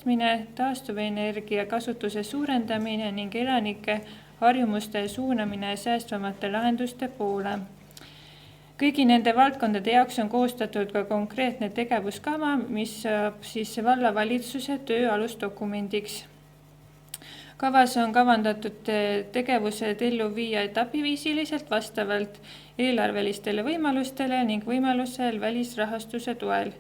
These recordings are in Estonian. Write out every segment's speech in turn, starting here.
tõstmine, taastuvenergia kasutuse suurendamine ning elanike harjumuste suunamine säästvamate lahenduste poole. Kõigi nende valdkondade jaoks on koostatud ka konkreetne tegevuskava, mis saab siis vallavalitsuse töö alusdokumendiks. Kavas on kavandatud tegevused ellu viia etapiviisiliselt vastavalt eelarvelistele võimalustele ning võimalusel välisrahastuse toel.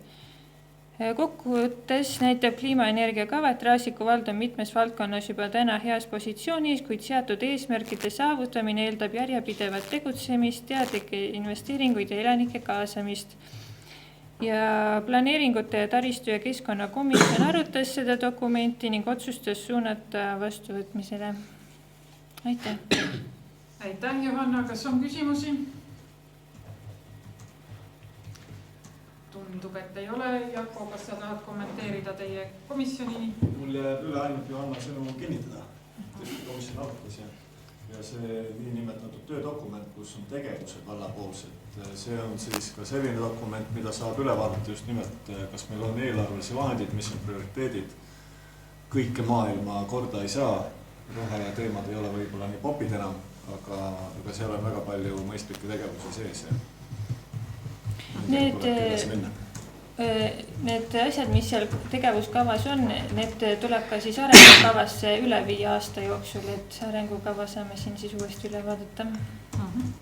Kokkuvõttes näitab kliimaenergia kava, et Raasiku vald on mitmes valdkonnas juba täna heas positsioonis, kuid seatud eesmärkide saavutamine eeldab järjepidevat tegutsemist, teadlikke investeeringuid ja elanike kaasamist. Ja planeeringute ja taristu ja keskkonnakomisjon arutas seda dokumenti ning otsustas suunata vastuvõtmisele. Aitäh! Aitäh, Johanna! Kas on küsimusi? Tundub, et ei ole. Jako, kas sa tahad kommenteerida teie komisjoni? Mul jääb üle ainult Johanna sõnu kinnitada. Tõesti komisjon arutas ja see niinimetatud töödokument, kus on tegevused vallapoolsed, see on siis ka selline dokument, mida saab üle vaadata just nimelt, kas meil on eelarvelisi vahendid, mis on prioriteedid. Kõike maailma korda ei saa, rohe teemad ei ole võib-olla nii popid enam, aga seal on väga palju mõistlikke tegevusi sees. Need asjad, mis seal tegevuskavas on, need tuleb ka siis arengukavasse üle viia aasta jooksul, et arengukava saame siin siis uuesti üle vaadata.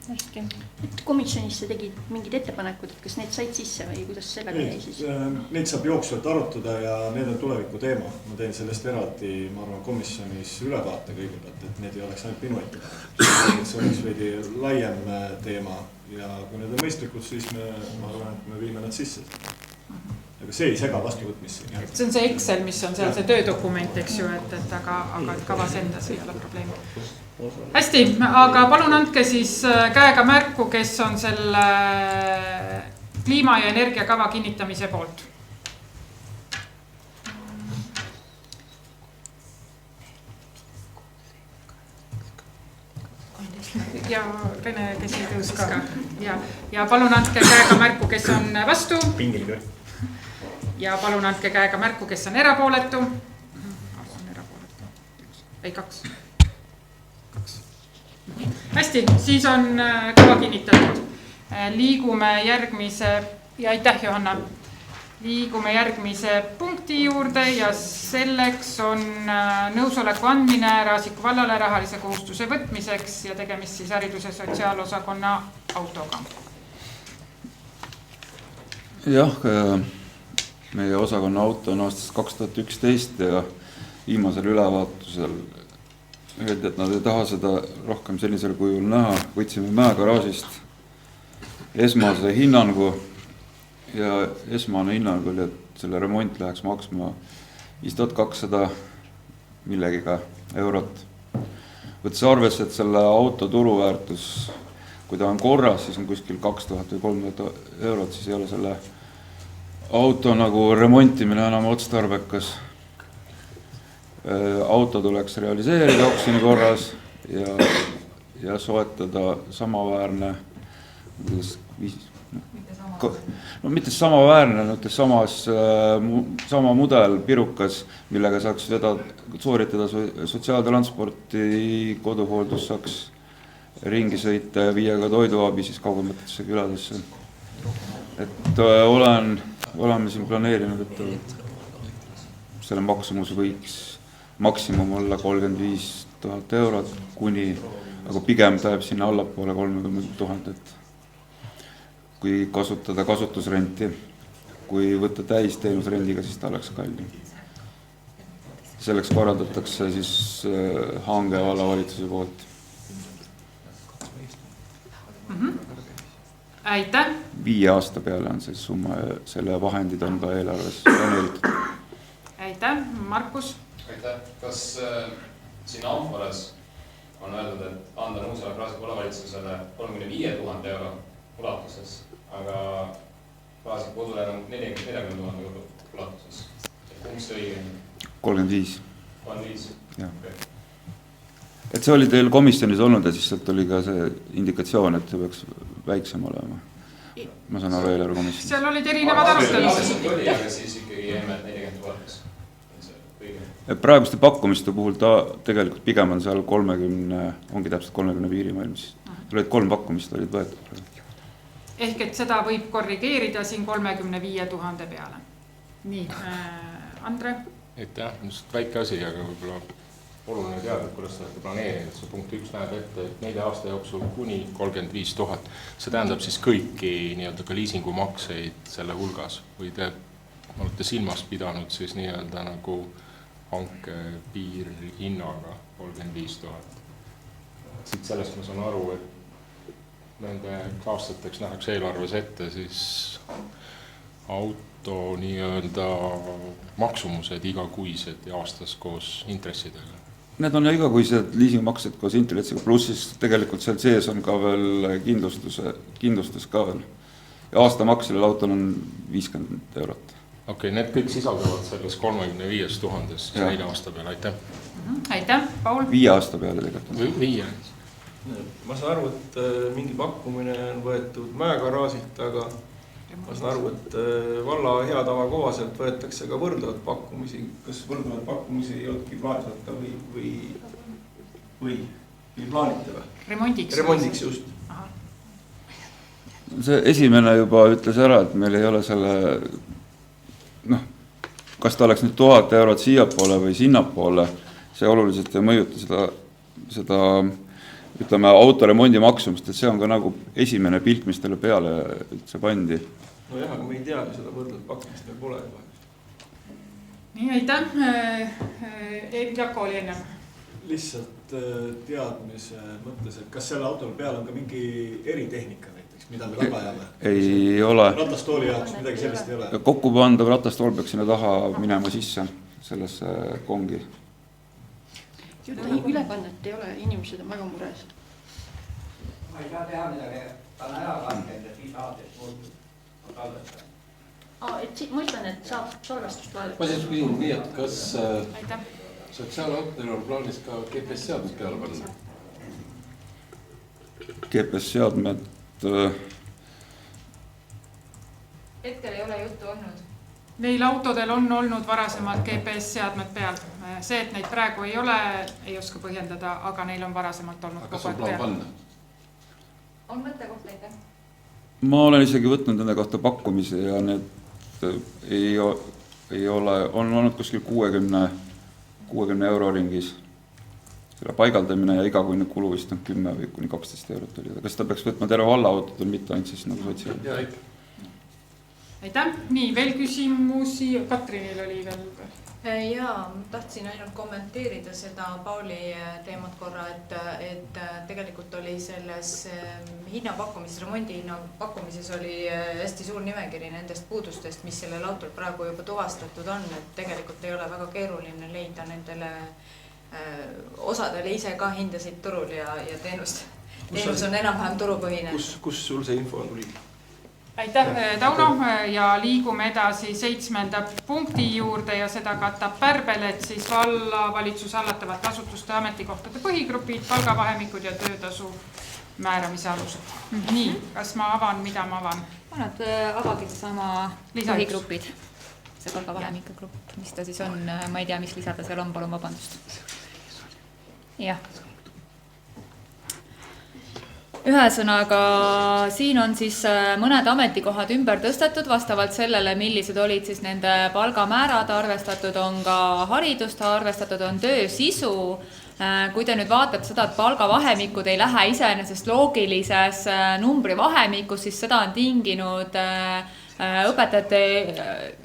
Hästi. Komisjonis sa tegid mingid ettepanekud, et kas need said sisse või kuidas sellega jäi siis? Neid saab jooksvalt arutada ja need on tuleviku teema. Ma teen sellest eraldi, ma arvan, komisjonis ülevaate kõigepealt, et need ei oleks ainult minu ettepanekud. See oleks veidi laiem teema ja kui need on mõistlikud, siis ma arvan, et me viime nad sisse. Aga see ei sega vastuvõtmisse. See on see Excel, mis on seal see töödokument, eks ju, aga kavas endas ei ole probleemi. Hästi, aga palun andke siis käega märku, kes on selle kliima- ja energiakava kinnitamise poolt. Ja Rene, kes ei tõus ka. Ja palun andke käega märku, kes on vastu. Pingil. Ja palun andke käega märku, kes on erapooletu. Ei, kaks. Hästi, siis on kava kinnitatud. Liigume järgmise, ja aitäh Johanna, liigume järgmise punkti juurde ja selleks on nõusoleku andmine Raasiku vallale rahalise kohustuse võtmiseks ja tegemist siis hariduse sotsiaalosakonna autoga. Jah, meie osakonna auto on aastast 2011 ja viimasel ülevaatusel öeldi, et nad ei taha seda rohkem sellisel kujul näha. Võtsime mäegaraažist esmase hinnangu ja esmane hinnang oli, et selle remont läheks maksma 5200 millegiga eurot. Võttes arvesse, et selle auto turuväärtus, kui ta on korras, siis on kuskil 2000 või 3000 eurot, siis ei ole selle auto nagu remontimine enam otstarbekas. Auto tuleks realiseerida oksjoni korras ja soetada samaväärne, mitte samaväärne, sama mudel pirukas, millega saaks sooritada sotsiaaltransporti, koduhooldus saaks ringi sõita ja viia ka toiduabi siis kaugematesse küladesse. Et oleme siin planeerinud, et selle maksumus võiks maksimum olla 35 000 eurot kuni, aga pigem läheb sinna allapoole 30 000, et kui kasutada kasutusrenti, kui võtta täis teenusrendiga, siis ta oleks kallim. Selleks korraldatakse siis hange vallavalitsuse poolt. Aitäh! 5 aasta peale on see summa ja selle vahendid on ka eelarves planeeritud. Aitäh! Markus? Aitäh! Kas siin Amforas on öeldud, et anda nõusolek Raasiku vallavalitsusele 35 000 euro ulatuses, aga Raasiku kodulehel on 40 000 euro ulatuses. Kumb see õige on? 35. 35? Jah. Et see oli teil komisjonis olnud ja siis sealt oli ka see indikatsioon, et see peaks väiksem olema. Ma saan aru eelarve komisjonis. Seal olid erinevad arutelud. Oli, aga siis ikkagi jäime 40 000. praeguste pakkumiste puhul ta tegelikult pigem on seal 30, ongi täpselt 30 piirimail, mis olid 3 pakkumist olid võetud. Ehk et seda võib korrigeerida siin 35 000 peale. Nii, Andre? Aitäh, just väike asi, aga võib-olla oluline teada, et kuidas te olete planeerinud. See punkt 1 näeb ette, et 4 aasta jooksul kuni 35 000. See tähendab siis kõiki nii-öelda ka liisingumakseid selle hulgas või te olete silmas pidanud siis nii-öelda nagu hanke piirhinnaga 35 000. Siit sellest ma saan aru, et nende aastateks nähakse eelarves ette siis auto nii-öelda maksumused igakuised ja aastas koos intressidega. Need on igakuised liisingmaksed koos intressiga, pluss siis tegelikult seal sees on ka veel kindlustus ka veel. Ja aastamaks sellel autol on 50 eurot. Okei, need kõik sisalduvad selles 35 000 4 aasta peale, aitäh. Aitäh, Paul? 5 aasta peale tegelikult. 5. Ma saan aru, et mingi pakkumine on võetud mäegaraažilt, aga ma saan aru, et valla hea tava kohaselt võetakse ka võrdlevad pakkumisi. Kas võrdlevad pakkumisi ei olnudki plaanis võtta või plaanite või? Remondiks. Remondiks just. See esimene juba ütles ära, et meil ei ole selle, kas ta oleks nüüd 1000 eurot siiapoole või sinnapoole, see oluliselt ei mõjuta seda ütleme, autoremondi maksumist, et see on ka nagu esimene pilk, mis talle peale üldse pandi. No jah, aga me ei tea ju seda võrdlevat pakkumist, meil pole juba. Nii, aitäh. Jako oli ennem. Lihtsalt teadmise mõttes, et kas selle autol peal on ka mingi eritehnika näiteks, mida me taga jääme? Ei ole. Ratastooli jaoks midagi sellist ei ole? Kokku pandav ratastool peaks sinna taha minema sisse sellesse kongi. Ülekannet ei ole, inimesed on väga mures. Ma ei saa teha midagi, ta on ära katkend ja siis aadres muutub. Ma ütlen, et saab salvestust vaadata. Ma siis küsin nii, et kas Aitäh. sotsiaalautotel on plaanis ka GPS-seadus peale panna? GPS-seadmed... Hetkel ei ole juttu olnud. Neil autodel on olnud varasemalt GPS-seadmed peal. See, et neid praegu ei ole, ei oska põhjendada, aga neil on varasemalt olnud kas on plaan panna? On mõtte kohta, aitäh? Ma olen isegi võtnud nende kohta pakkumisi ja need ei ole, on olnud kuskil 60 euro ringis selle paigaldamine ja igakuine kulu vist on 10 või kuni 12 eurot oli. Kas ta peaks võtma terve valla autod või mitte ainult siis nagu sotsiaal? Ja ikka. Aitäh. Nii, veel küsimusi. Katrinil oli veel. Jaa, tahtsin ainult kommenteerida seda Pauli teemat korra, et tegelikult oli selles hinnapakkumises, remondi hinnapakkumises oli hästi suur nimekiri nendest puudustest, mis sellel autol praegu juba tuvastatud on, et tegelikult ei ole väga keeruline leida nendele osadele ise ka hindasid turul ja teenus on enam-vähem turupõhine. Kus sul see info tuli? Aitäh, Tauno, ja liigume edasi 7. punkti juurde ja seda katab Pärbel, et siis valla valitsuse hallatavate asutuste ametikohtade põhigrupid, palgavahemikud ja töötasu määramise alused. Nii, kas ma avan, mida ma avan? Nad avagid sama põhigrupid, see palgavahemike grupp, mis ta siis on, ma ei tea, mis lisada seal on, palun vabandust. Jah. Ühesõnaga, siin on siis mõned ametikohad ümber tõstetud vastavalt sellele, millised olid siis nende palgamäärad, arvestatud on ka haridust, arvestatud on töö sisu. Kui te nüüd vaatate seda, et palgavahemikud ei lähe iseenesest loogilises numbrivahemikus, siis seda on tinginud õpetajate,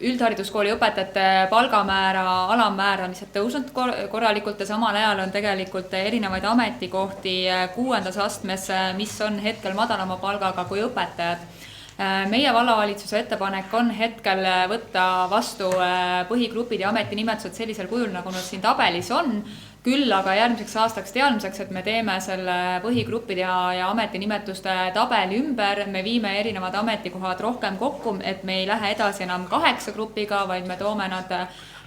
üldhariduskooli õpetajate palgamäära, alammäära, mis on tõusnud korralikult ja samal ajal on tegelikult erinevaid ametikohti 6. astmes, mis on hetkel madalama palgaga kui õpetajad. Meie vallavalitsuse ettepanek on hetkel võtta vastu põhigrupid ja ametinimetused sellisel kujul, nagu nad siin tabelis on. Küll aga järgmiseks aastaks teadmiseks, et me teeme selle põhigrupid ja ametinimetuste tabeli ümber, me viime erinevad ametikohad rohkem kokku, et me ei lähe edasi enam 8 grupiga, vaid me toome nad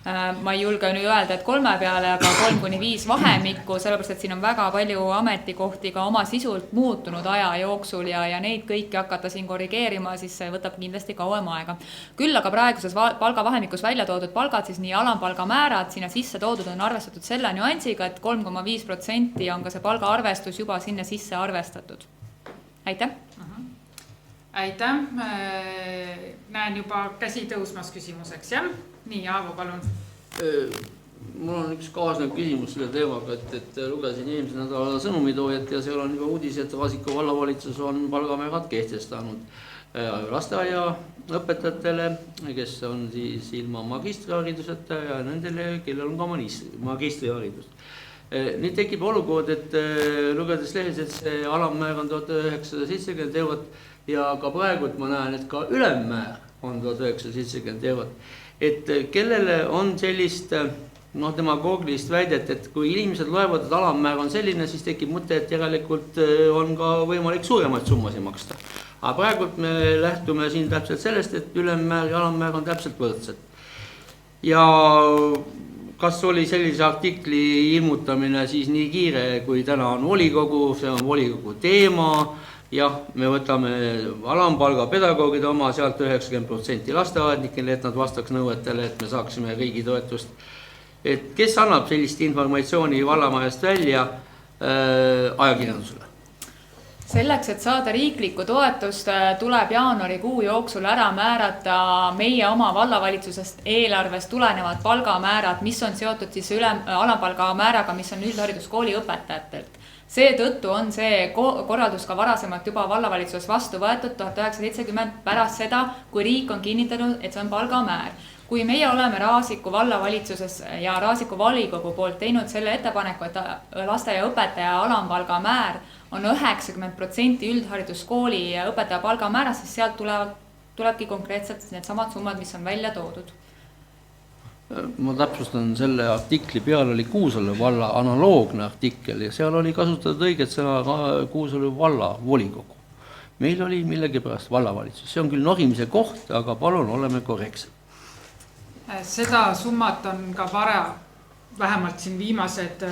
ma ei julge nüüd öelda, et 3 peale, aga 3-5 vahemikku, sellepärast et siin on väga palju ametikohti ka oma sisult muutunud aja jooksul ja neid kõiki hakata siin korrigeerima, siis see võtab kindlasti kauem aega. Küll aga praeguses palgavahemikus välja toodud palgad, siis nii alampalga määrad sinna sisse toodud on arvestatud selle nüansiga, et 3,5% on ka see palgaarvestus juba sinna sisse arvestatud. Aitäh! Aitäh! Näen juba käsi tõusmas küsimuseks, jah? Nii, Aavo, palun. Mul on üks kaasnev küsimus selle teemaga, et lugesin eelmise nädala sõnumitoojat ja seal on juba uudis, et Raasiku vallavalitsus on palgamäärad kehtestanud lasteaia õpetajatele, kes on siis ilma magistrihariduseta ja nendele, kellel on ka magistriharidust. Nüüd tekib olukord, et lugedes lehes, et see alammäär on 1970 eurot ja ka praegu ma näen, et ka ülemmäär on 1970 eurot. Et kellele on sellist demagoogilist väidet, et kui inimesed loevad, et alammäär on selline, siis tekib mõte, et järelikult on ka võimalik suuremaid summasid maksta. Aga praegult me lähtume siin täpselt sellest, et ülemmäär ja alammäär on täpselt võrdsed. Ja kas oli sellise artikli ilmutamine siis nii kiire, kui täna on volikogu, see on volikogu teema. Jah, me võtame alampalga pedagoogide oma, sealt 90% lasteaednikele, et nad vastaks nõuetele, et me saaksime riigi toetust. Et kes annab sellist informatsiooni vallamajast välja ajakirjandusele? Selleks, et saada riiklikku toetust, tuleb jaanuarikuu jooksul ära määrata meie oma vallavalitsusest eelarvest tulenevad palgamäärad, mis on seotud siis alampalga määraga, mis on üldhariduskooli õpetajatelt. Seetõttu on see korraldus ka varasemalt juba vallavalitsuses vastu võetud 1970 pärast seda, kui riik on kinnitanud, et see on palgamäär. Kui meie oleme Raasiku vallavalitsuses ja Raasiku volikogu poolt teinud selle ettepaneku, et lasteaiaõpetaja alampalga määr on 90% üldhariduskooli õpetaja palgamäärast, siis sealt tulebki konkreetselt need samad summad, mis on välja toodud. Ma täpsustan, selle artikli peal oli Kuusalu valla analoogne artikkel ja seal oli kasutatud õiget sõna Kuusalu valla volikogu. Meil oli millegipärast vallavalitsus. See on küll norimise koht, aga palun oleme korrektsed. Seda summat on ka vähemalt siin viimased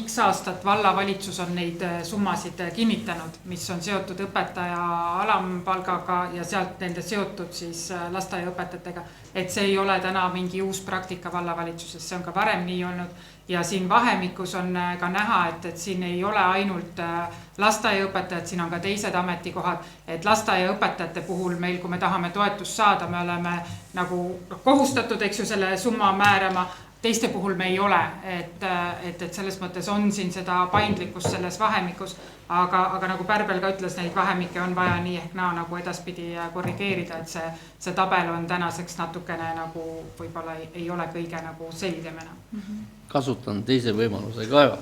X aastat vallavalitsus on neid summasid kinnitanud, mis on seotud õpetaja alampalgaga ja sealt nende seotud siis lasteaiaõpetajatega. Et see ei ole täna mingi uus praktika vallavalitsuses, see on ka varem nii olnud. Ja siin vahemikus on ka näha, et siin ei ole ainult lasteaiaõpetajad, siin on ka teised ametikohad. Et lasteaiaõpetajate puhul meil, kui me tahame toetust saada, me oleme nagu kohustatud, eks ju, selle summa määrama. Teiste puhul me ei ole, et selles mõttes on siin seda paindlikkust selles vahemikus, aga nagu Pärbel ka ütles, neid vahemikke on vaja nii ehk naa nagu edaspidi korrigeerida, et see tabel on tänaseks natukene nagu võib-olla ei ole kõige nagu selgem enam. Kasutan teise võimaluse ka ära.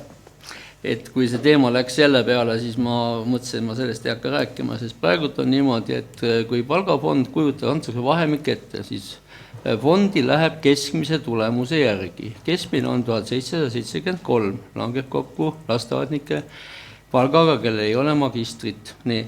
Et kui see teema läks jälle peale, siis ma mõtlesin, ma sellest ei hakka rääkima, sest praegult on niimoodi, et kui palgafond kujutab antakse vahemik ette, siis fondi läheb keskmise tulemuse järgi. Keskmine on 1773, langeb kokku lasteaednike palgaga, kelle ei ole magistrit. Nii.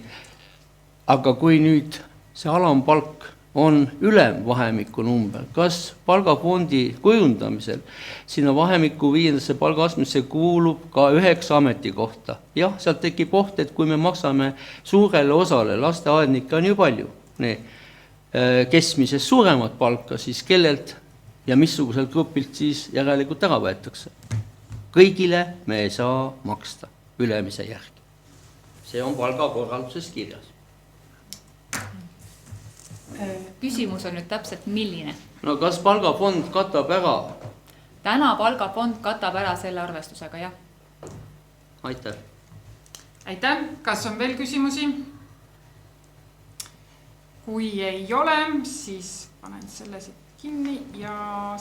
Aga kui nüüd see alampalk on ülemvahemiku number, kas palgafondi kujundamisel sinna vahemiku 5. palgaastmesse kuulub ka 9 ametikohta? Jah, sealt tekib oht, et kui me maksame suurele osale lasteaednikke on ju palju. Nii. Keskmises suuremat palka, siis kellelt ja missuguselt grupilt siis järelikult ära võetakse. Kõigile me ei saa maksta ülemise järgi. See on palgakorralduses kirjas. Küsimus on nüüd täpselt milline? No kas palgafond katab ära? Täna palgafond katab ära selle arvestusega, jah. Aitäh. Aitäh. Kas on veel küsimusi? Kui ei ole, siis panen selle siit kinni ja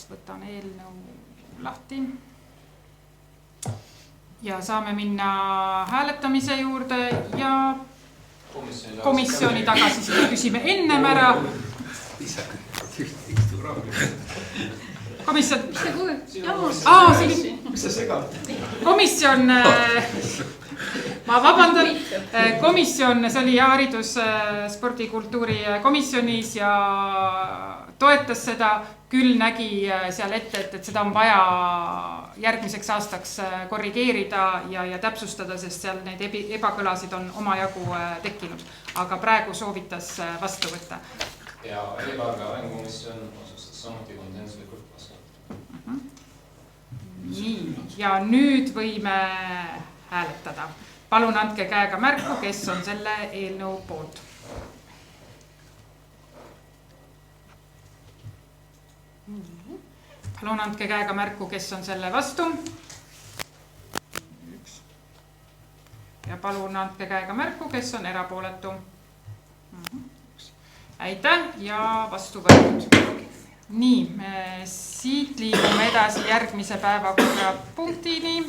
võtan eelnõu lahti. Ja saame minna hääletamise juurde ja komisjoni tagasiside küsime ennem ära. Komisjon. Komisjon. Ma vabandan, komisjon, see oli haridus, spordi, kultuuri komisjonis ja toetas seda. küll nägi seal ette, et seda on vaja järgmiseks aastaks korrigeerida ja täpsustada, sest seal neid ebakõlasid on omajagu tekkinud. Aga praegu soovitas vastu võtta. Ja Väliparga arengukomisjon otsustas samuti konsensuslikult vastu võtta. Nii, ja nüüd võime hääletada. Palun andke käega märku, kes on selle eelnõu poolt. Palun andke käega märku, kes on selle vastu. Ja palun andke käega märku, kes on erapooletu. Aitäh ja vastu võetud. Nii, siit liigume edasi järgmise päevakorra punktini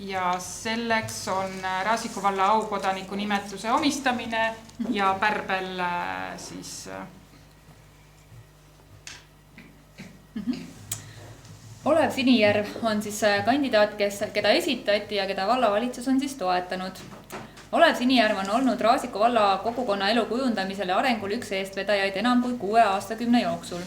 ja selleks on Raasiku valla aukodaniku nimetuse omistamine ja Pärbel siis... Olev Sinijärv on siis kandidaat, keda esitati ja keda vallavalitsus on siis toetanud. Olev Sinijärv on olnud Raasiku valla kogukonna elu kujundamisel ja arengul üks eestvedajaid enam kui 6 aastakümne jooksul.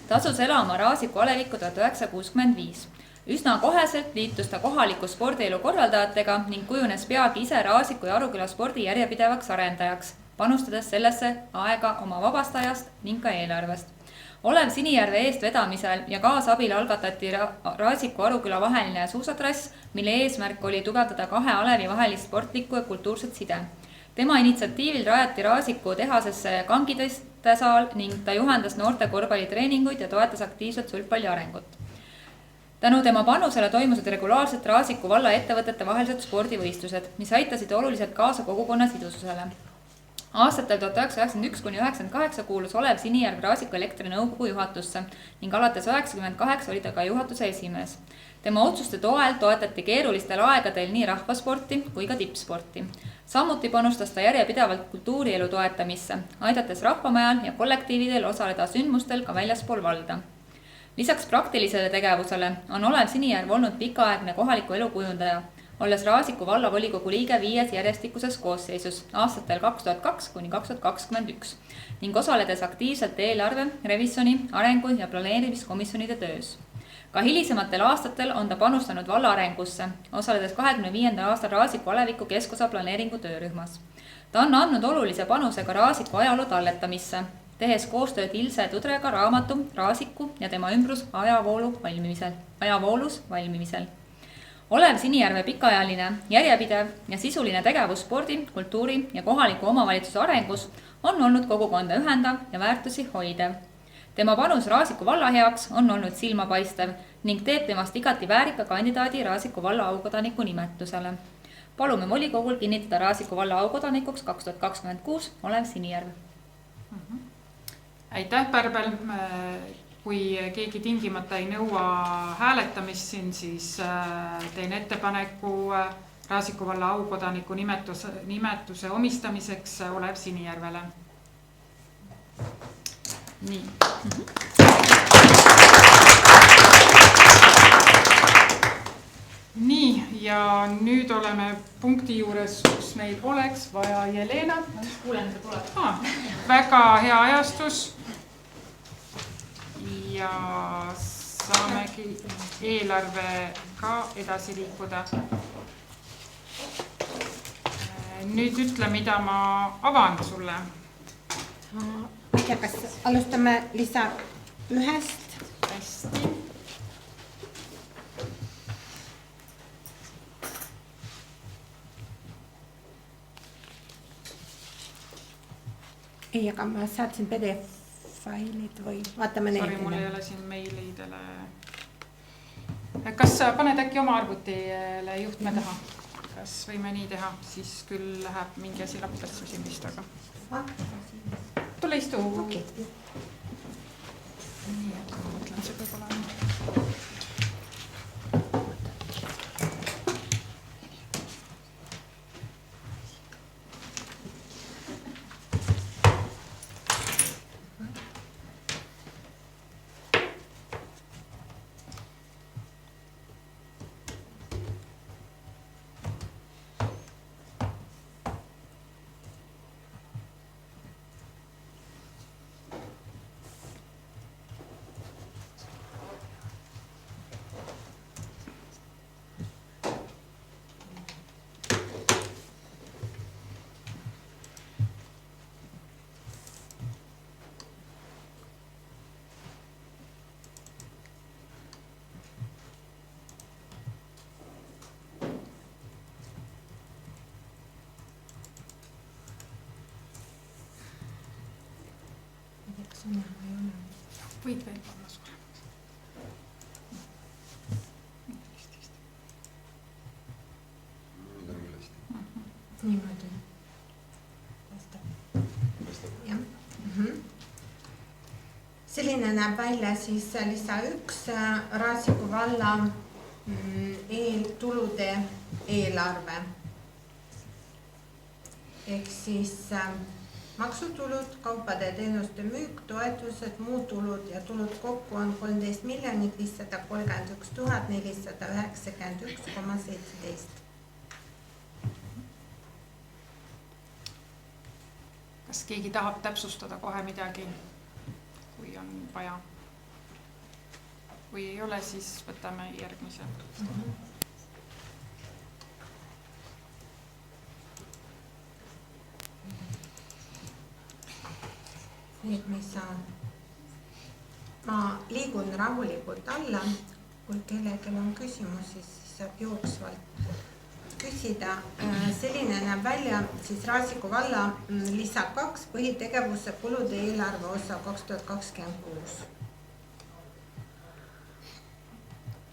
Ta asus elama Raasiku alevikku 1965. Üsna koheselt liitus ta kohaliku spordielu korraldajatega ning kujunes peagi ise Raasiku ja Aruküla spordi järjepidevaks arendajaks, panustades sellesse aega oma vabast ajast ning ka eelarvest. Olev Sinijärve eestvedamisel ja kaasabil algatati Raasiku Aruküla vaheline suusatrass, mille eesmärk oli tugevdada 2 alevi vahelist sportlikku ja kultuurset side. Tema initsiatiivil rajati Raasiku tehasesse kangitestesaal ning ta juhendas noorte korvpallitreeninguid ja toetas aktiivselt sulgpalli arengut. Tänu tema panusele toimusid regulaarselt Raasiku valla ettevõtete vahelised spordivõistlused, mis aitasid oluliselt kaasa kogukonna sidususele. Aastatel 1991–1998 kuulus Olev Sinijärv Raasiku elektrinõukogu juhatusse ning alates 1998 oli ta ka juhatuse esimees. Tema otsuste toel toetati keerulistel aegadel nii rahvasporti kui ka tippsporti. Samuti panustas ta järjepidevalt kultuurielu toetamisse, aidates rahvamajal ja kollektiividel osaleda sündmustel ka väljaspool valda. Lisaks praktilisele tegevusele on Olev Sinijärv olnud pikaaegne kohaliku elu kujundaja, olles Raasiku vallavolikogu liige 5 järjestikuses koosseisus aastatel 2002–2021 ning osaledes aktiivselt eelarve, revisjoni, arengu ja planeerimiskomisjonide töös. Ka hilisematel aastatel on ta panustanud valla arengusse, osaledes 25. aastal Raasiku aleviku keskosa planeeringu töörühmas. Ta on andnud olulise panuse ka Raasiku ajaloo talletamisse, tehes koostööd Ilse Tudrega raamatu Raasiku ja tema ümbrus ajavoolus valmimisel. Olev Sinijärve pikaajaline, järjepidev ja sisuline tegevus spordi, kultuuri ja kohaliku omavalitsuse arengus on olnud kogukonda ühendav ja väärtusi hoidev. Tema panus Raasiku valla heaks on olnud silmapaistev ning teeb temast igati väärika kandidaadi Raasiku valla aukodaniku nimetusele. Palume volikogul kinnitada Raasiku valla aukodanikuks 2026 Olev Sinijärv. Aitäh, Pärbel! Kui keegi tingimata ei nõua hääletamist siin, siis teen ettepaneku Raasiku valla aukodaniku nimetuse omistamiseks Olev Sinijärvele. Nii. Nii, ja nüüd oleme punkti juures, kus meil oleks vaja Jelenat. Kuulen, see tuleb. Väga hea ajastus. Ja saamegi eelarvega edasi liikuda. Nüüd ütle, mida ma avan sulle. Ma ei tea, kas alustame lisa 1-st. Hästi. Ei, aga ma saatsin PDF-failid või vaatame neid. Sorry, mul ei ole siin meilidele. Kas paned äkki oma arvutile juhtme taha? Kas võime nii teha? Siis küll läheb mingi asi lappesse siin vist, aga... Tule istu. Okay. Nii, et ma mõtlen see võib olla. Võid veel panna suuremaks. Niimoodi. Jah. Selline näeb välja siis lisa 1 Raasiku valla tulude eelarve. Ehk siis maksutulud, kaupade ja teenuste müük, toetused, muud tulud ja tulud kokku on 13 531 491,17. Kas keegi tahab täpsustada kohe midagi, kui on vaja? Kui ei ole, siis võtame järgmise. Nüüd ma liigun rahulikult alla, kui kellelgi on küsimusi, siis saab jooksvalt küsida. Selline näeb välja siis Raasiku valla lisa 2 põhitegevuse kulude eelarve osa 2026.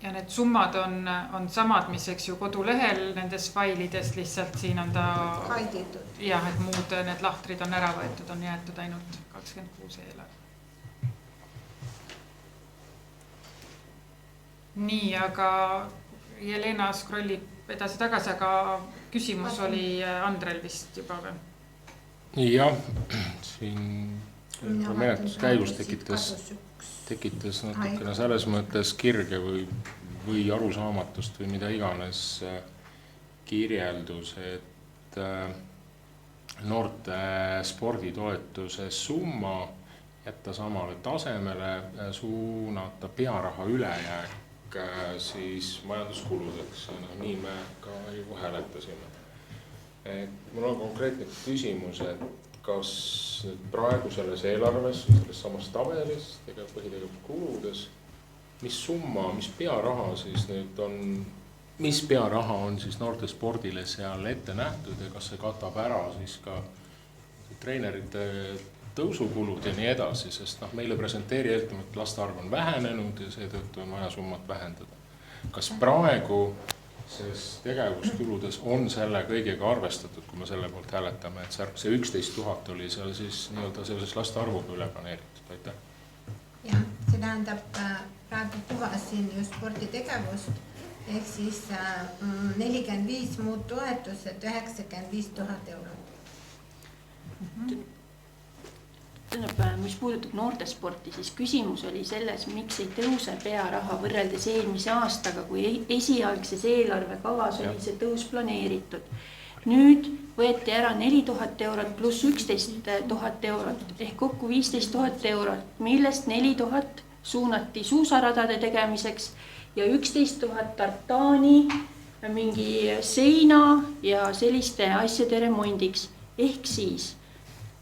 Ja need summad on samad, mis eks ju kodulehel nendes failides, lihtsalt siin on ta haiditud. Jah, et muud need lahtrid on ära võetud, on jäetud ainult 26 eelarve. Nii, aga Jelena scrollib edasi-tagasi, aga küsimus oli Andrel vist juba või? Jah, siin menetlus käigus tekitas natukene selles mõttes kirge või arusaamatust või mida iganes kirjeldus, et noorte sporditoetuse summa jätta samale tasemele, suunata pearaha ülejääk siis majanduskuludeks. Nii me ka ju hääletasime. Mul on konkreetne küsimus, et kas nüüd praegu selles eelarves, selles samas tabelis, põhitegevuskuludes, mis summa, mis pearaha siis nüüd on, mis pearaha on siis noorte spordile seal ette nähtud ja kas see katab ära siis ka treenerite tõusukulud ja nii edasi, sest meile presenteeri eeldavalt laste arv on vähenenud ja seetõttu on vaja summat vähendada. Kas praegu selles tegevuskuludes on selle kõigega arvestatud, kui me selle poolt hääletame, et see 11 000 oli seal siis nii-öelda seoses laste arvuga üle planeeritud, aitäh? Jah, see tähendab praegu kuvasin just sporditegevust, ehk siis 45 muud toetused, 95 000 eurot. Mis puudutab noortesporti, siis küsimus oli selles, miks ei tõuse pearaha võrreldes eelmise aastaga, kui esialgses eelarvekavas oli see tõus planeeritud. Nüüd võeti ära 4000 eurot pluss 11 000 eurot ehk kokku 15 000 eurot, millest 4000 suunati suusaradade tegemiseks ja 11 000 tartaani, mingi seina ja selliste asjade remondiks. Ehk siis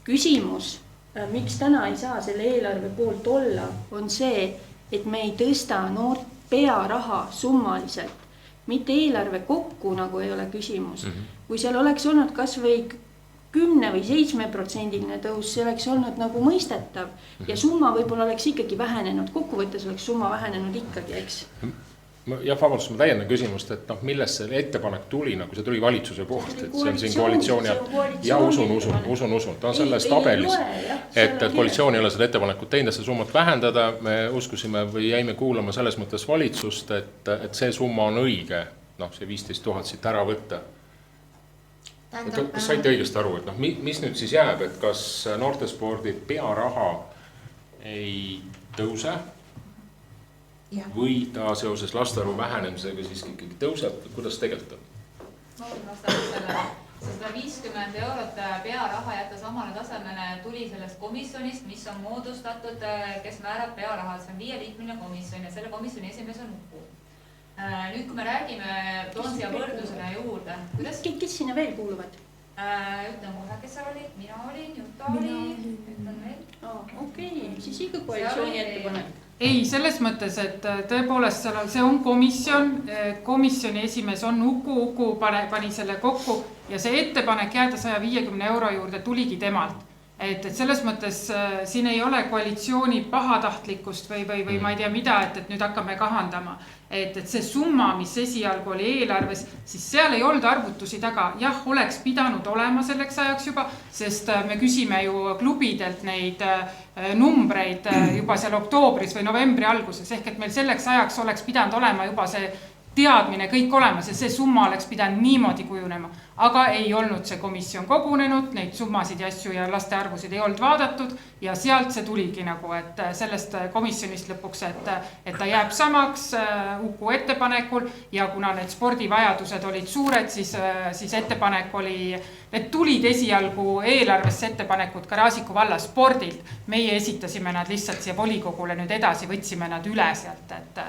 küsimus, miks täna ei saa selle eelarve poolt olla, on see, et me ei tõsta noort pearaha summaliselt, mitte eelarve kokku, nagu ei ole küsimus. Kui seal oleks olnud kas või 10 või 7% tõus, see oleks olnud nagu mõistetav ja summa võib-olla oleks ikkagi vähenenud, kokkuvõttes oleks summa vähenenud ikkagi, eks? Jah, vabandust, ma täiendan küsimust, et millest see ettepanek tuli, nagu see tuli valitsuse poolt, et see on siin koalitsiooni ja usun, ta on selles tabelis, et koalitsioon ei ole seda ettepanekut teinud, et see summat vähendada, me uskusime või jäime kuulama selles mõttes valitsust, et see summa on õige, see 15 000 siit ära võtta. Kas saite õigesti aru, et mis nüüd siis jääb, et kas noortespordi pearaha ei tõuse? Või ta seoses lastearvu vähenemisega siiski ikkagi tõuseb, kuidas tegelikult on? Ma vastan sellele. 150 eurot pearaha jätta samale tasemele tuli sellest komisjonist, mis on moodustatud, kes määrab pearaha. See on 5-liikmeline komisjon ja selle komisjoni esimees on Uku. Nüüd, kui me räägime, toon siia võrdlusele juurde. Kes sinna veel kuuluvad? Ütlen kohe, kes seal olid, mina olin, Juta oli, ütlen veel. Okei, siis ikka koalitsiooni ettepanek. Ei, selles mõttes, et tõepoolest see on komisjon, komisjoni esimees on Uku pani selle kokku ja see ettepanek jääda 150 euro juurde tuligi temalt. et selles mõttes siin ei ole koalitsiooni pahatahtlikkust või ma ei tea mida, et nüüd hakkame kahandama. Et see summa, mis esialgu oli eelarves, siis seal ei olnud arvutusi taga. Jah, oleks pidanud olema selleks ajaks juba, sest me küsime ju klubidelt neid numbreid juba seal oktoobris või novembri alguses. Ehk et meil selleks ajaks oleks pidanud olema juba see teadmine kõik olemas ja see summa oleks pidanud niimoodi kujunema. Aga ei olnud see komisjon kogunenud, neid summasid ja asju ja laste arvusid ei olnud vaadatud ja sealt see tuligi nagu, et sellest komisjonist lõpuks, et ta jääb samaks Uku ettepanekul ja kuna need spordivajadused olid suured, siis ettepanek oli, need tulid esialgu eelarvesse ettepanekud ka Raasiku valla spordilt. Meie esitasime nad lihtsalt siia volikogule nüüd edasi, võtsime nad üle sealt, et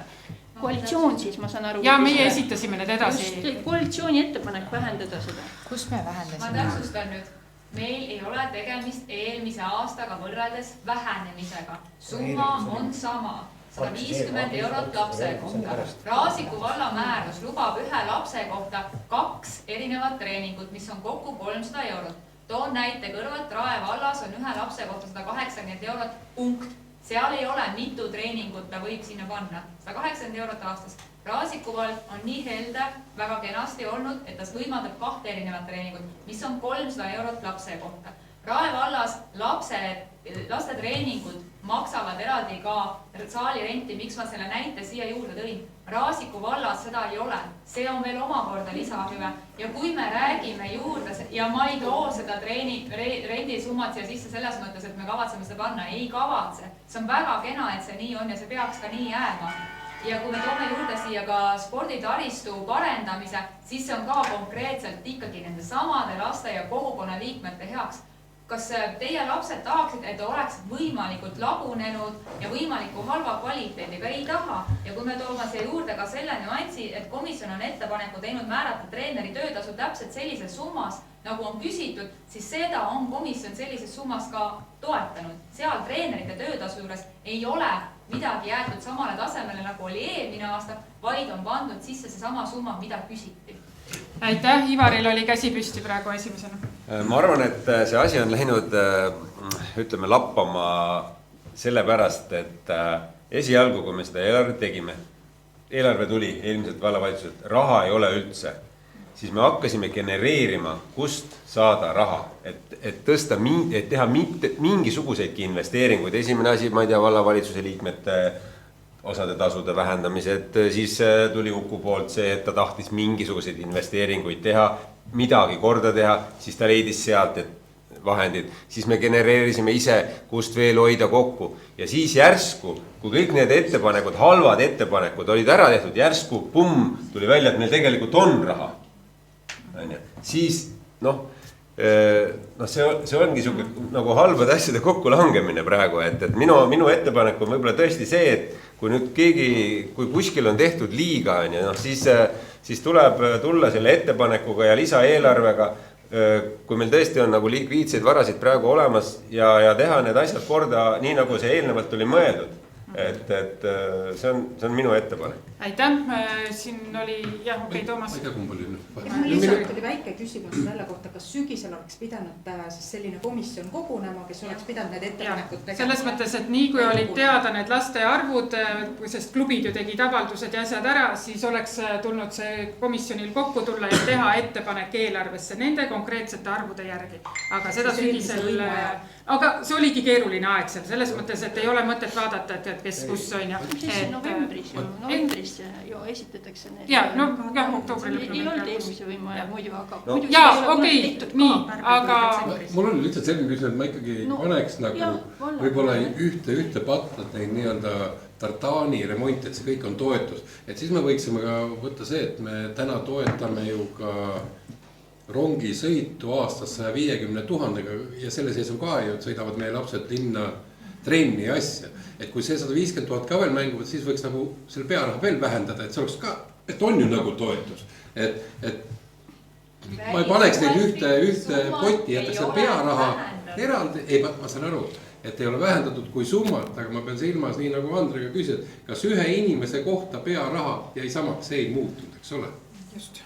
koalitsioon siis, ma saan aru. Ja meie esitasime need edasi. Koalitsiooni ettepanek vähendada seda. Kus me vähendasime? Ma täpsustan nüüd. Meil ei ole tegemist eelmise aastaga võrreldes vähenemisega. Summa on sama. 150 eurot lapse kohta. Raasiku valla määrus lubab ühe lapse kohta 2 erinevat treeningut, mis on kokku 300 eurot. Toon näite kõrvalt, Rae vallas on ühe lapse kohta 180 eurot punkt. Seal ei ole mitu treeningut, ta võib sinna panna. 180 eurot aastas. Raasiku vald on nii helde, väga kenasti olnud, et ta võimaldab 2 erinevat treeningut, mis on 300 eurot lapse kohta. Rae vallas laste treeningud maksavad eraldi ka saali renti, miks ma selle näite siia juurde tõin. Raasiku vallas seda ei ole. See on veel omakorda lisahüve. Ja kui me räägime juurde, ja ma ei too seda rendisummat siia sisse selles mõttes, et me kavatseme seda panna, ei kavatse. See on väga kena, et see nii on ja see peaks ka nii jääma. Ja kui me toome juurde siia ka sporditaristu parendamise, siis see on ka konkreetselt ikkagi nende samade laste ja kogukonna liikmete heaks. Kas teie lapsed tahaksid, et oleks võimalikult lagunenud ja võimaliku halva kvaliteediga? Ei taha. Ja kui me toome siia juurde ka selle nüansi, et komisjon on ettepaneku teinud määrata treeneri töötasu täpselt sellises summas, nagu on küsitud, siis seda on komisjon sellises summas ka toetanud. Seal treenerite töötasu juures ei ole midagi jäetud samale tasemele, nagu oli eelmine aasta, vaid on pandud sisse see sama summa, mida küsiti. Aitäh, Ivaril oli käsi püsti praegu esimesena. Ma arvan, et see asi on läinud, ütleme, lappama sellepärast, et esialgu, kui me seda eelarvet tegime, eelarve tuli eelmiselt vallavalitsuselt, raha ei ole üldse, siis me hakkasime genereerima, kust saada raha, et tõsta, et teha mingisuguseidki investeeringuid. Esimene asi, ma ei tea, vallavalitsuse liikmete osade tasude vähendamised, siis tuli Uku poolt see, et ta tahtis mingisuguseid investeeringuid teha, midagi korda teha, siis ta leidis sealt vahendid, siis me genereerisime ise, kust veel hoida kokku ja siis järsku, kui kõik need ettepanekud, halvad ettepanekud olid ära tehtud, järsku, tuli välja, et meil tegelikult on raha. Siis, see ongi nagu halbade asjade kokkulangemine praegu, et minu ettepanek on võib-olla tõesti see, et kui nüüd kui kuskil on tehtud liiga, siis tuleb tulla selle ettepanekuga ja lisaeelarvega, kui meil tõesti on nagu likviidseid varasid praegu olemas ja teha need asjad korda nii, nagu see eelnevalt oli mõeldud. Et see on minu ettepanek. Aitäh, siin oli, Toomas. Mul lihtsalt oli väike küsimus selle kohta, kas sügisel oleks pidanud selline komisjon kogunema, kes oleks pidanud need ettepanekud tegema? Selles mõttes, et nii kui olid teada need laste arvud, sest klubid ju tegid avaldused ja asjad ära, siis oleks tulnud see komisjonil kokku tulla ja teha ettepanek eelarvesse nende konkreetsete arvude järgi. Aga seda sügisel, aga see oligi keeruline aeg seal, selles mõttes, et ei ole mõtet vaadata, et kes kus on. Novembris ju esitatakse need. Oktoobri lõpuni. Ei olnud eelmise võima ja muidu, aga. Nii, aga. Mul oli lihtsalt selline küsimus, et ma ikkagi paneks nagu võib-olla ühte pattat neid nii-öelda tartaani remont, et see kõik on toetus. Et siis me võiksime ka võtta see, et me täna toetame ju ka rongisõitu aastas 150 000 ja selle sees on ka ju, et sõidavad meie lapsed linna trenni ja asja. Et kui see 150 000 ka veel mänguvad, siis võiks nagu selle pearaha veel vähendada, et see oleks ka, et on ju nagu toetus. Et ma ei paneks neid ühte potti, jätaks selle pearaha eraldi, ei, ma saan aru, et ei ole vähendatud kui summat, aga ma pean silmas nii nagu Andrega küsida, kas ühe inimese kohta pearaha jäi samaks, see ei muutunud, eks ole? Just.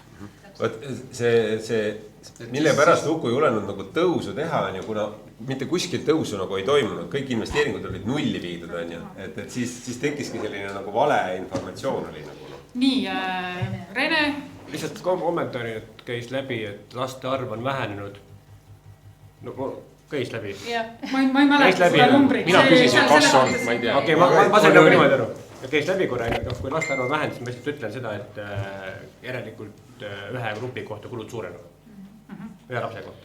Mille pärast Uku ei julenud nagu tõusu teha on ju, kuna mitte kuskil tõusu nagu ei toimunud, kõik investeeringud olid nulli viidud, on ju. Et siis tekkiski selline nagu vale informatsioon oli nagu no. Nii, Rene? Lihtsalt kommentaari, et käis läbi, et laste arv on vähenenud. No käis läbi. Ma ei mäleta seda numbrit. Mina küsisin, kas on, ma ei tea. Okei, ma sain nagu niimoodi aru. Käis läbi korra, kui laste arv on vähenenud, siis ma lihtsalt ütlen seda, et järelikult ühe grupi kohta kulud suurenevad. Ühe lapse kohta.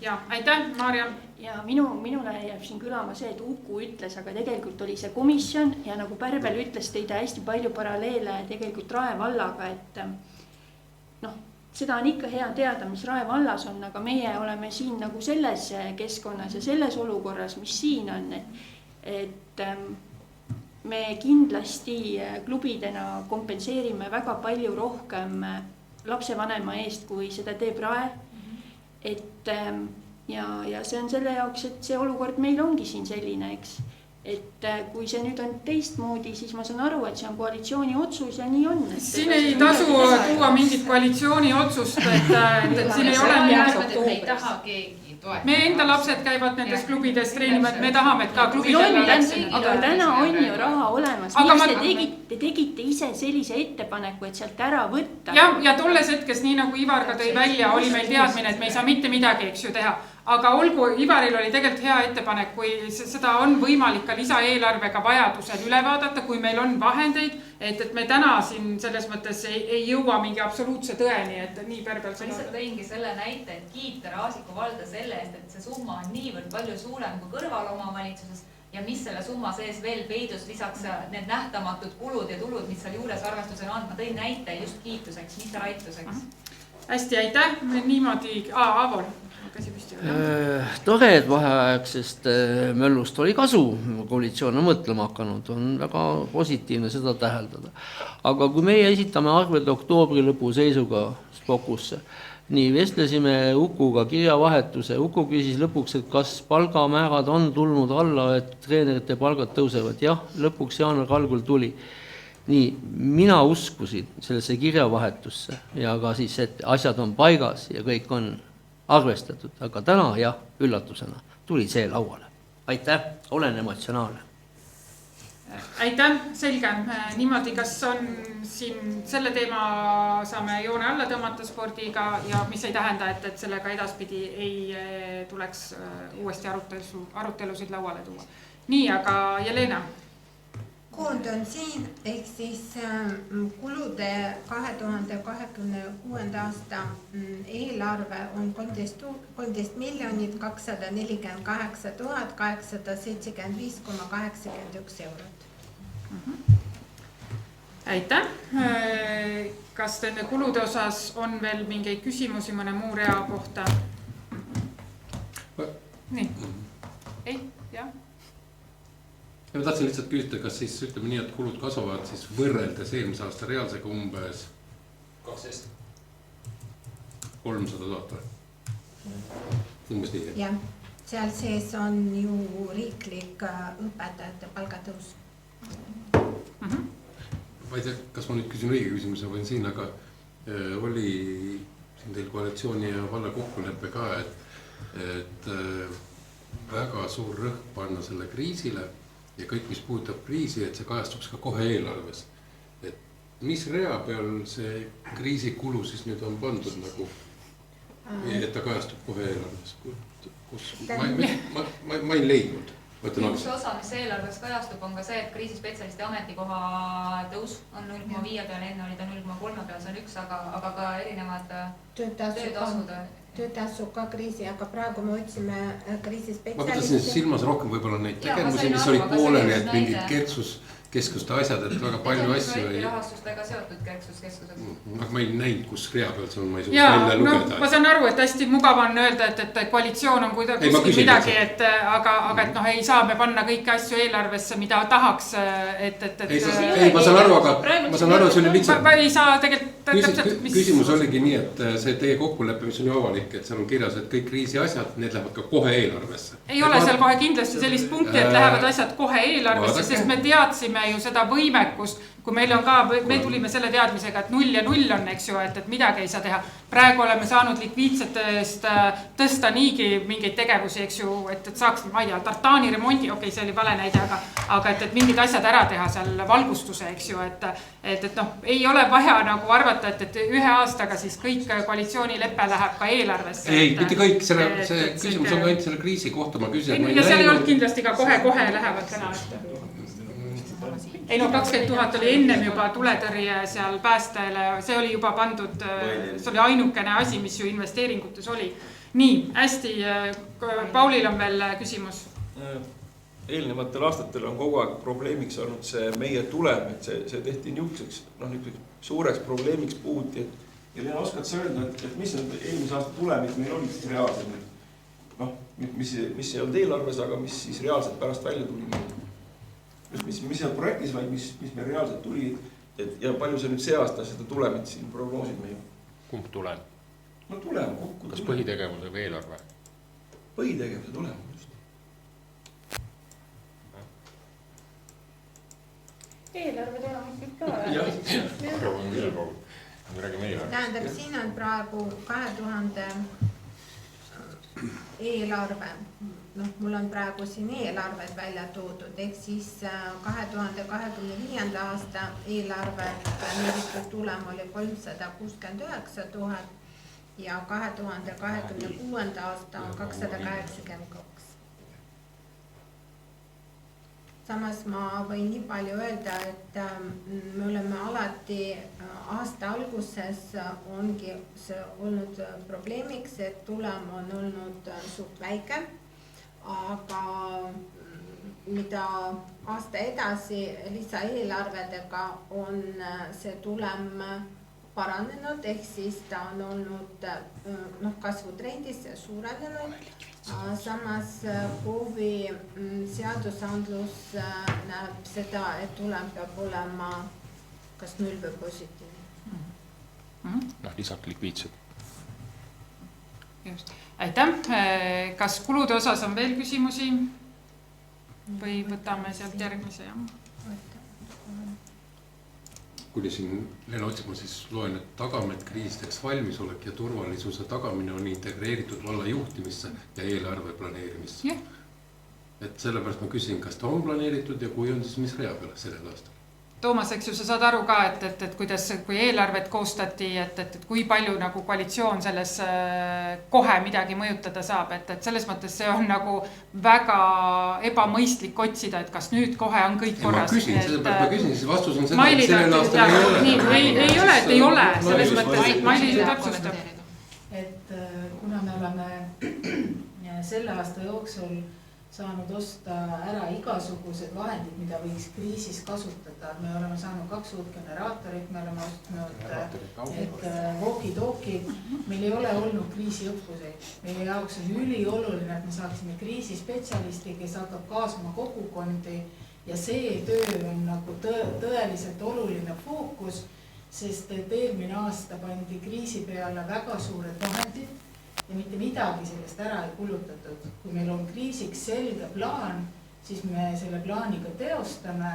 Ja, aitäh, Maarja. Ja minule jääb siin kõlama see, et Uku ütles, aga tegelikult oli see komisjon ja nagu Pärbel ütles, tõi ta hästi palju paralleele tegelikult Rae vallaga, et noh, seda on ikka hea teada, mis Rae vallas on, aga meie oleme siin nagu selles keskkonnas ja selles olukorras, mis siin on, et me kindlasti klubidena kompenseerime väga palju rohkem lapsevanema eest, kui seda teeb Rae. Et ja see on selle jaoks, et see olukord meil ongi siin selline, eks. Et kui see nüüd on teistmoodi, siis ma saan aru, et see on koalitsiooni otsus ja nii on. Siin ei tasu tuua mingit koalitsiooni otsust, et siin ei ole me ei taha keegi toetada. Me enda lapsed käivad nendes klubides treenivad, me tahame, et ka klubidele läksin. Aga täna on ju raha olemas. Miks te tegite ise sellise ettepaneku, et sealt ära võtta? Ja tolles hetkes, nii nagu Ivar ka tõi välja, oli meil teadmine, et me ei saa mitte midagi, eks ju, teha. Aga olgu, Ivaril oli tegelikult hea ettepanek, kui seda on võimalik ka lisaeelarvega vajadusel üle vaadata, kui meil on vahendeid, et me täna siin selles mõttes ei jõua mingi absoluutse tõeni, et nii Pärbel ma lihtsalt tõingi selle näite, et kiita Raasiku valda selle eest, et see summa on niivõrd palju suurem kui kõrval omavalitsuses ja mis selle summa sees veel peidus lisaks need nähtamatud kulud ja tulud, mis seal juures arvestusel on. Ma tõin näite just kiituseks, mitte raituseks. Hästi, aitäh. Niimoodi, Aavol. Tore, et vaheaegsest möllust oli kasu, koalitsioon on mõtlema hakanud, on väga positiivne seda täheldada. Aga kui meie esitame arved oktoobri lõpu seisuga Spokusse, nii vestlesime Ukuga kirjavahetuse, Uku küsis lõpuks, et kas palgamäärad on tulnud alla, et treenerite palgad tõusevad. Jah, lõpuks jaanuari algul tuli. Nii, mina uskusin sellesse kirjavahetusse ja ka siis, et asjad on paigas ja kõik on arvestatud, aga täna jah, üllatusena tuli see lauale. Aitäh, olen emotsionaalne. Aitäh, selge. Niimoodi, kas on siin selle teema saame joone alla tõmmata spordiga ja mis ei tähenda, et sellega edaspidi ei tuleks uuesti arutelusid lauale tuua. Nii, aga Jelena. Kuld on siin, ehk siis kulude 2026. aasta eelarve on 13 248 875,81 eurot. Aitäh. Kas nende kulude osas on veel mingeid küsimusi mõne muu rea kohta? Nii. Ei, jah. Ja ma tahtsin lihtsalt küsida, kas siis ütleme nii, et kulud kasvavad siis võrreldes eelmise aasta reaalsega umbes 12. 300 000 umbes nii. Jah, seal sees on ju riiklik õpetajate palgatõus. Ma ei tea, kas ma nüüd küsin õige küsimuse või siin, aga oli siin teil koalitsiooni ja valla kokkuleppe ka, et väga suur rõhk panna selle kriisile ja kõik, mis puudutab kriisi, et see kajastuks ka kohe eelarves. Et mis rea peal see kriisikulu siis nüüd on pandud nagu, et ta kajastub kohe eelarves? Ma ei leidnud. Üks osa, mis eelarves kajastub, on ka see, et kriisispetsialisti ametikoha tõus on 0,5 peal, enne oli ta 0,3 peal, see on üks, aga ka erinevad töötasud. Töötasu ka kriisi, aga praegu me otsime kriisispetsialisti. Ma pidasin silmas rohkem võib-olla neid tegemusi, mis olid pooleli, et mingid keskuste asjad, et väga palju asju oli. Rahastustega seotud keskused. Aga ma ei näinud, kus rea peal see on, ma ei suuks välja lugeda. Ma saan aru, et hästi mugav on öelda, et koalitsioon on kuidagi midagi, aga ei saa me panna kõiki asju eelarvesse, mida tahaks. Ei, ma saan aru, aga see oli lihtsalt. Ei saa tegelikult. Küsimus oligi nii, et see teie kokkulepe, mis on ju avalik, et seal on kirjas, et kõik kriisi asjad, need lähevad ka kohe eelarvesse. Ei ole seal kohe kindlasti sellist punkti, et lähevad asjad kohe eelarvesse, sest me teadsime ju seda võimekust, kui meil on ka, me tulime selle teadmisega, et 0 ja 0 on, eks ju, et midagi ei saa teha. Praegu oleme saanud likviidsetest tõsta niigi mingeid tegevusi, eks ju, et saaks, ma ei tea, tartaani remondi, okei, see oli vale näide, aga et mingid asjad ära teha seal valgustuse, eks ju, et noh, ei ole vaja nagu arvata, et ühe aastaga siis kõik koalitsioonilepe läheb ka eelarvesse. Ei, mitte kõik, see küsimus on ka ainult selle kriisi kohta, ma küsin. Ja seal ei olnud kindlasti ka kohe lähevad täna. Ei no 20 000 oli ennem juba tuletõrje seal päästele, see oli juba pandud, see oli ainukene asi, mis ju investeeringutes oli. Nii, hästi, Paulil on veel küsimus. Eelnevatel aastatel on kogu aeg probleemiks olnud see meie tulem, et see tehti niisuguseks suureks probleemiks puhuti. Ja Leena, oskad sa öelda, et mis need eelmise aasta tulemid meil olid siis reaalselt? Noh, mis ei olnud eelarves, aga mis siis reaalselt pärast välja tuli? Mis ei olnud projektis, vaid mis meil reaalselt tuli ja palju see nüüd see aasta seda tulemit siin prognoosib meie? Kumb tulem? No tulem, kokku. Kas põhitegevuse või eelarve? Põhitegevuse tulem, just. Eelarve tulem ikka ka. Tähendab, siin on praegu 2000 eelarve. Noh, mul on praegu siin eelarved välja toodud, ehk siis 2025. aasta eelarve planeeritud tulem oli 369 000 ja 2026. aasta on 282. Samas ma võin nii palju öelda, et me oleme alati aasta alguses ongi see olnud probleemiks, et tulem on olnud suht väike, aga mida aasta edasi lisaeelarvedega on see tulem paranenud, ehk siis ta on olnud kasvutrendis ja suurenenud. Samas KOV-i seadusandlus näeb seda, et tulem peab olema kas 0 või positiivne. Noh, lisaks likviidsed. Just. Aitäh. Kas kulude osas on veel küsimusi? Või võtame sealt järgmise? Kuni siin Leena otsib, ma siis loen, et tagame, et kriisideks valmisolek ja turvalisuse tagamine on integreeritud valla juhtimisse ja eelarve planeerimisse. Yeah. Et sellepärast ma küsin, kas ta on planeeritud ja kui on, siis mis rea peale sellel aastal? Toomas, eks ju, sa saad aru ka, et kuidas, kui eelarvet koostati, et kui palju nagu koalitsioon selles kohe midagi mõjutada saab, et selles mõttes see on nagu väga ebamõistlik otsida, et kas nüüd kohe on kõik korras. Ma küsin, siis vastus on seda, et sellel aastal ei ole. Ei ole, et ei ole, selles mõttes, et Maili täpsustab. Et kuna me oleme selle aasta jooksul saanud osta ära igasugused vahendid, mida võiks kriisis kasutada. Me oleme saanud 2 uut generaatorit, me oleme ostnud walkie-talkid. Meil ei ole olnud kriisiõppuseid. Meie jaoks on ülioluline, et me saaksime kriisispetsialisti, kes hakkab kaasama kogukondi ja see töö on nagu tõeliselt oluline fookus, sest et eelmine aasta pandi kriisi peale väga suured vahendid ja mitte midagi sellest ära ei kulutatud. Kui meil on kriisiks selge plaan, siis me selle plaaniga teostame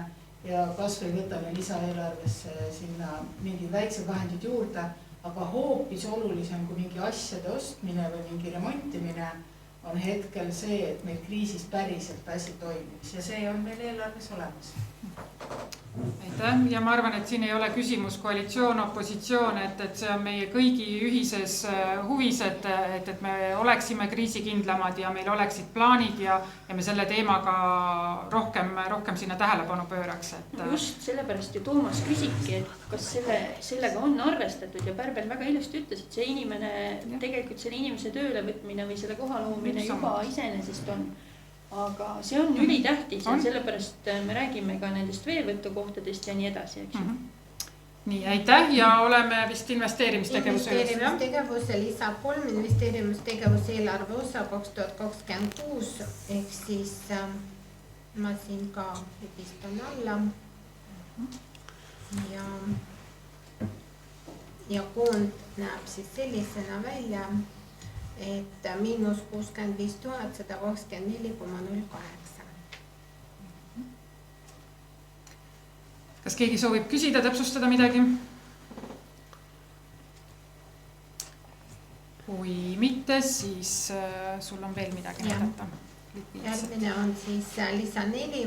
ja kas või võtame lisaeelarvesse sinna mingid väiksed vahendid juurde, aga hoopis olulisem kui mingi asjade ostmine või mingi remontimine on hetkel see, et meil kriisis päriselt asi toimiks ja see on meil eelarves olemas. Aitäh. Ja ma arvan, et siin ei ole küsimus koalitsioon, opositsioon, et see on meie kõigi ühises huvis, et me oleksime kriisikindlamad ja meil oleksid plaanid ja me selle teemaga rohkem sinna tähelepanu pööraks. Just sellepärast ju Toomas küsibki, et kas sellega on arvestatud ja Pärbel väga ilusti ütles, et see inimene, tegelikult selle inimese tööle võtmine või selle koha loomine juba iseenesest on. Aga see on ülitähtis ja sellepärast me räägime ka nendest veevõtukohtadest ja nii edasi, eks ju. Nii, aitäh ja oleme vist investeerimistegevuse Investeerimistegevuse lisab 3 investeerimistegevuse eelarve osa 2026, ehk siis ma siin ka pistan alla ja koond näeb siis sellisena välja, et miinus 65 124,08. kas keegi soovib küsida, täpsustada midagi? Kui mitte, siis sul on veel midagi näidata. Järgmine on siis lisa 4.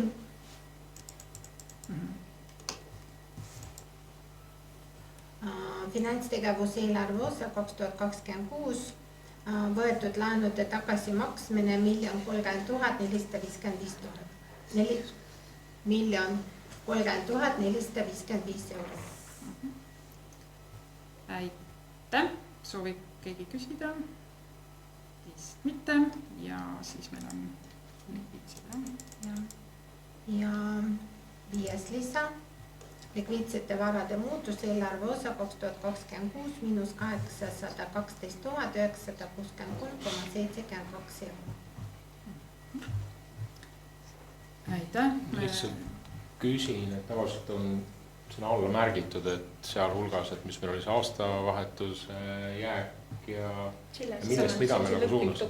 Finantstegevuse eelarve osa 2026 võetud laenude tagasimaksmine 1 030 455 455 eurot. Aitäh, soovib keegi küsida? Vist mitte ja siis meil on ja 5. lisa. Likviidsete varade muutus eelarve osa 2026 miinus 812 963,72 eurot. Aitäh. Lihtsalt küsin, et tavaliselt on sinna alla märgitud, et sealhulgas, et mis meil oli see aastavahetus jääk ja millest mida me nagu suunas.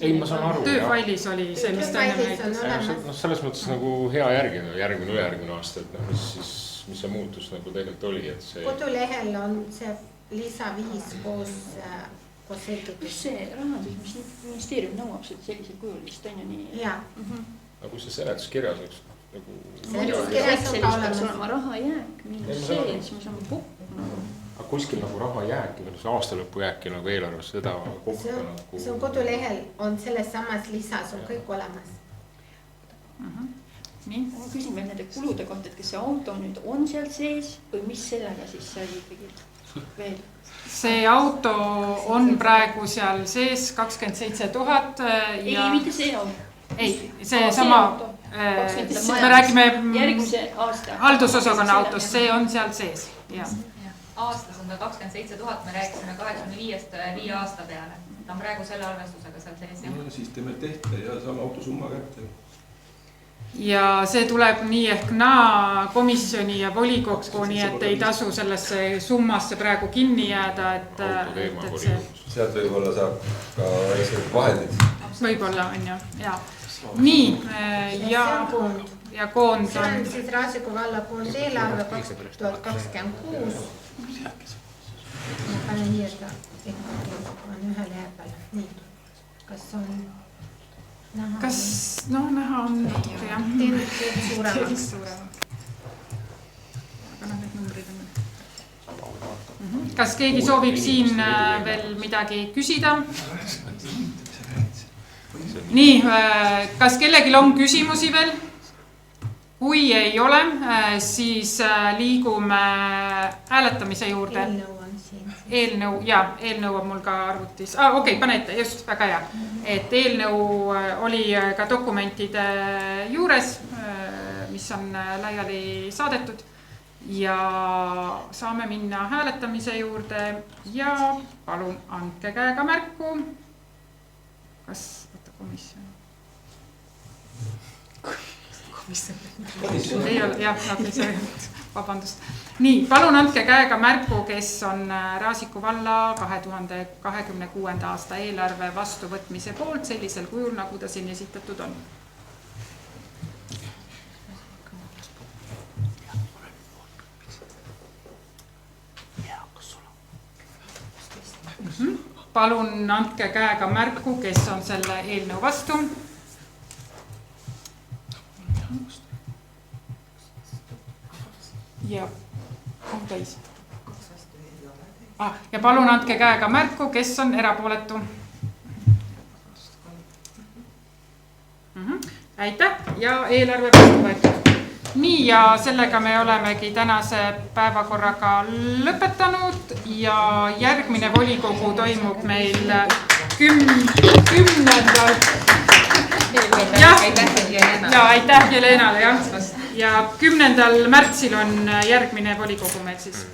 Ei, ma saan aru. Tööfailis oli see, mis ta enne näitas. Selles mõttes nagu hea järgmine, ülejärgmine aasta, et mis see muutus nagu tegelikult oli, et see... Kodulehel on see lisa 5 koos selgitus. Kus see Rahandusministeerium nõuab seda sellisel kujul vist on ju nii? Jaa. Aga kus see seletuskirjas oleks? Seletuskirjas on ka olemas. Olema raha jääk, miinus see, siis me saame kokku. Aga kuskil nagu raha jääki, see aastalõpu jääki nagu eelarves seda kokku nagu... See on kodulehel, on selles samas lisas, on kõik olemas. Nii, ma küsin veel nende kulude kohta, et kas see auto nüüd on sealt sees või mis sellega siis sai ikkagi veel? See auto on praegu seal sees 27 000 ja... Ei, mitte see auto. Ei, see sama... Me räägime haldusosakonna autost, see on seal sees. Aastas on ta 27 000, me rääkisime 85 5 aasta peale. Ta on praegu selle arvestusega seal sees. Siis teeme tehte ja saame autosumma kätte. Ja see tuleb nii ehk naa komisjoni ja volikokku, nii et ei tasu sellesse summasse praegu kinni jääda, et see... Sealt võib-olla saab ka väiksed vahendid. Võib-olla on ju, jaa. Nii, ja koond see on siis Raasiku valla koond eelarve 2026. Ma panen hiirda, on ühe lehe peal. Nii, kas on näha? Kas, näha on natuke, jah. Teed suuremaks. Aga need numbrid on. Kas keegi soovib siin veel midagi küsida? Nii, kas kellelgi on küsimusi veel? Kui ei ole, siis liigume hääletamise juurde. Eelnõu on siin. Eelnõu on mul ka arvutis. Okei, pane ette, just, väga hea. Et eelnõu oli ka dokumentide juures, mis on laiali saadetud. Ja saame minna hääletamise juurde ja palun andke käega märku. Kas komisjon? Ei ole, jah, vabandust. Nii, palun andke käega märku, kes on Raasiku valla 2026. aasta eelarve vastuvõtmise poolt sellisel kujul, nagu ta siin esitatud on. Palun andke käega märku, kes on selle eelnõu vastu. Ja on täis. Ja palun andke käega märku, kes on erapooletu. Aitäh ja eelarve vastu võetud. Nii, ja sellega me olemegi tänase päevakorraga lõpetanud ja järgmine volikogu toimub meil 10. Ja aitäh Jelenale, jah. Ja 10. märtsil on järgmine volikogu meil siis.